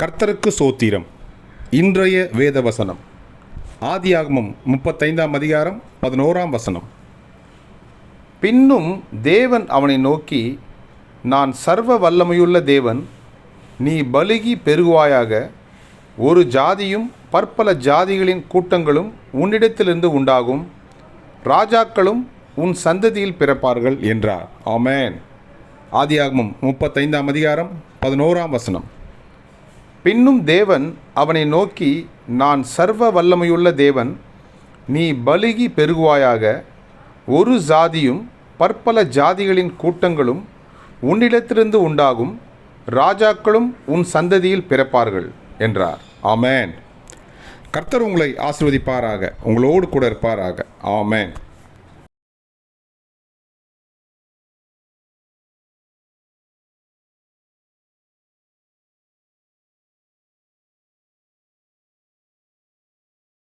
கர்த்தருக்கு சோத்திரம். இன்றைய வேத வசனம் ஆதியாகமம் 35ஆம் அதிகாரம் 11ஆம் வசனம். பின்னும் தேவன் அவனை நோக்கி, நான் சர்வ வல்லமையுள்ள தேவன், நீ பலுகி பெருகுவாயாக, ஒரு ஜாதியும் பற்பல ஜாதிகளின் கூட்டங்களும் உன்னிடத்திலிருந்து உண்டாகும், ராஜாக்களும் உன் சந்ததியில் பிறப்பார்கள் என்றார். ஆமென். ஆதியாகமம் 35ஆம் அதிகாரம் 11ஆம் வசனம். பின்னும் தேவன் அவனை நோக்கி, நான் சர்வ வல்லமையுள்ள தேவன், நீ பலுகி பெருகுவாயாக, ஒரு ஜாதியும் பற்பல ஜாதிகளின் கூட்டங்களும் உன்னிடத்திலிருந்து உண்டாகும், ராஜாக்களும் உன் சந்ததியில் பிறப்பார்கள் என்றார். ஆமென். கர்த்தர் உங்களை ஆசீர்வதிப்பாராக, உங்களோடு கூட இருப்பாராக. ஆமென்.